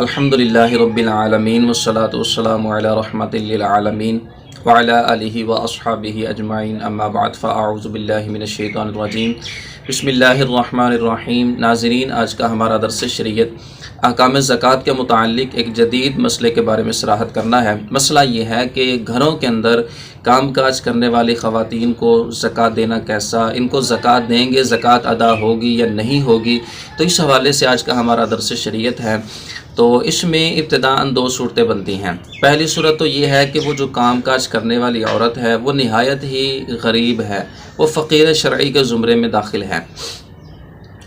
الحمدللہ رب العالمین والصلاة والسلام علی رحمت للعالمین وعلی آلہ واصحابہ اجمعین، اما بعد فاعوذ باللہ من الشیطان الرجیم، بسم اللہ الرحمن الرحیم۔ ناظرین، آج کا ہمارا درس شریعت احکام زکوٰۃ کے متعلق ایک جدید مسئلے کے بارے میں صراحت کرنا ہے۔ مسئلہ یہ ہے کہ گھروں کے اندر کام کاج کرنے والی خواتین کو زکوٰۃ دینا کیسا، ان کو زکوٰۃ دیں گے، زکوٰۃ ادا ہوگی یا نہیں ہوگی، تو اس حوالے سے آج کا ہمارا درس شریعت ہے۔ تو اس میں ابتداءً دو صورتیں بنتی ہیں۔ پہلی صورت تو یہ ہے کہ وہ جو کام کاج کرنے والی عورت ہے وہ نہایت ہی غریب ہے، وہ فقیر شرعی کے زمرے میں داخل ہے،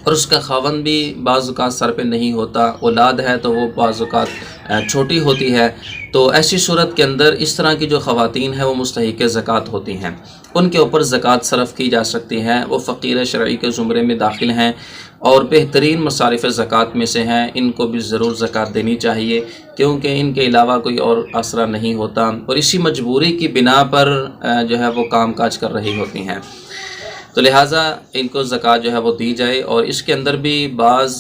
اور اس کا خاوند بھی بعض اوقات سر پہ نہیں ہوتا، اولاد ہے تو وہ بعض اوقات چھوٹی ہوتی ہے۔ تو ایسی صورت کے اندر اس طرح کی جو خواتین ہیں وہ مستحق زکوٰۃ ہوتی ہیں، ان کے اوپر زکوٰۃ صرف کی جا سکتی ہے۔ وہ فقیر شرعی کے زمرے میں داخل ہیں اور بہترین مصارف زکوٰۃ میں سے ہیں، ان کو بھی ضرور زکوٰۃ دینی چاہیے، کیونکہ ان کے علاوہ کوئی اور آسرا نہیں ہوتا، اور اسی مجبوری کی بنا پر جو ہے وہ کام کاج کر رہی ہوتی ہیں۔ تو لہٰذا ان کو زکوٰۃ جو ہے وہ دی جائے۔ اور اس کے اندر بھی بعض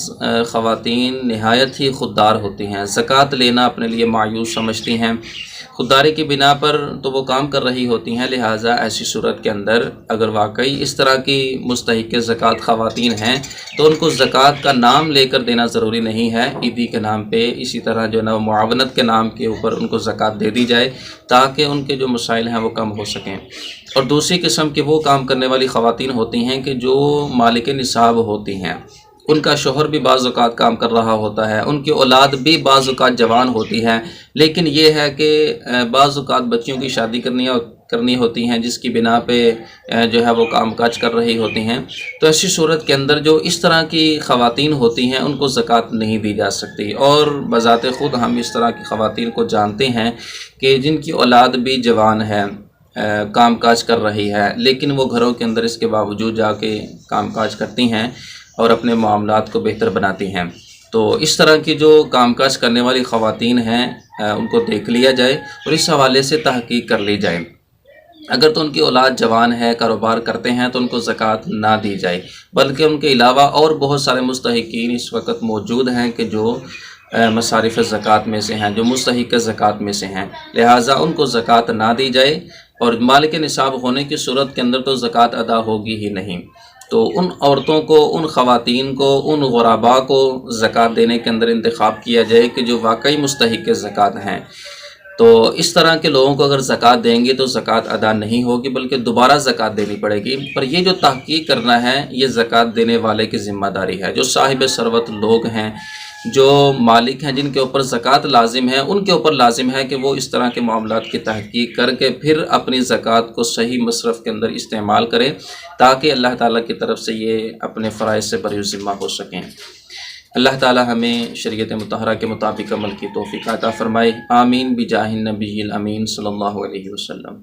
خواتین نہایت ہی خوددار ہوتی ہیں، زکوٰۃ لینا اپنے لیے مایوس سمجھتی ہیں، خودداری کی بنا پر تو وہ کام کر رہی ہوتی ہیں۔ لہٰذا ایسی صورت کے اندر اگر واقعی اس طرح کی مستحق زکوٰۃ خواتین ہیں تو ان کو زکوٰۃ کا نام لے کر دینا ضروری نہیں ہے، عیدی کے نام پہ، اسی طرح جو ہے نا معاونت کے نام کے اوپر ان کو زکوٰۃ دے دی جائے تاکہ ان کے جو مسائل ہیں وہ کم ہو سکیں۔ اور دوسری قسم کے وہ کام کرنے والی خواتین ہوتی ہیں کہ جو مالک نصاب ہوتی ہیں، ان کا شوہر بھی بعض اوقات کام کر رہا ہوتا ہے، ان کی اولاد بھی بعض اوقات جوان ہوتی ہے، لیکن یہ ہے کہ بعض اوقات بچیوں کی شادی کرنی ہوتی ہیں، جس کی بنا پہ جو ہے وہ کام کاج کر رہی ہوتی ہیں۔ تو ایسی صورت کے اندر جو اس طرح کی خواتین ہوتی ہیں ان کو زکوٰۃ نہیں دی جا سکتی۔ اور بذات خود ہم اس طرح کی خواتین کو جانتے ہیں کہ جن کی اولاد بھی جوان ہے، کام کاج کر رہی ہے، لیکن وہ گھروں کے اندر اس کے باوجود جا کے کام کاج کرتی ہیں اور اپنے معاملات کو بہتر بناتی ہیں۔ تو اس طرح کی جو کام کاج کرنے والی خواتین ہیں ان کو دیکھ لیا جائے اور اس حوالے سے تحقیق کر لی جائے۔ اگر تو ان کی اولاد جوان ہے، کاروبار کرتے ہیں، تو ان کو زکوٰۃ نہ دی جائے، بلکہ ان کے علاوہ اور بہت سارے مستحقین اس وقت موجود ہیں کہ جو مصارف زکوٰۃ میں سے ہیں، جو مستحق زکوٰۃ میں سے ہیں، لہٰذا ان کو زکوٰۃ نہ دی جائے۔ اور مالک نصاب ہونے کی صورت کے اندر تو زکوٰۃ ادا ہوگی ہی نہیں۔ تو ان عورتوں کو، ان خواتین کو، ان غرباء کو زکوٰۃ دینے کے اندر انتخاب کیا جائے کہ جو واقعی مستحق زکوٰۃ ہیں۔ تو اس طرح کے لوگوں کو اگر زکوٰۃ دیں گے تو زکوٰۃ ادا نہیں ہوگی، بلکہ دوبارہ زکوٰۃ دینی پڑے گی۔ پر یہ جو تحقیق کرنا ہے یہ زکوٰۃ دینے والے کی ذمہ داری ہے۔ جو صاحب ثروت لوگ ہیں، جو مالک ہیں، جن کے اوپر زکوٰۃ لازم ہے، ان کے اوپر لازم ہے کہ وہ اس طرح کے معاملات کی تحقیق کر کے پھر اپنی زکوٰۃ کو صحیح مصرف کے اندر استعمال کریں تاکہ اللہ تعالیٰ کی طرف سے یہ اپنے فرائض سے بری ذمہ ہو سکیں۔ اللہ تعالیٰ ہمیں شریعت مطہرہ کے مطابق عمل کی توفیق عطا فرمائے، آمین بجاہ النبی الامین صلی اللہ علیہ وسلم۔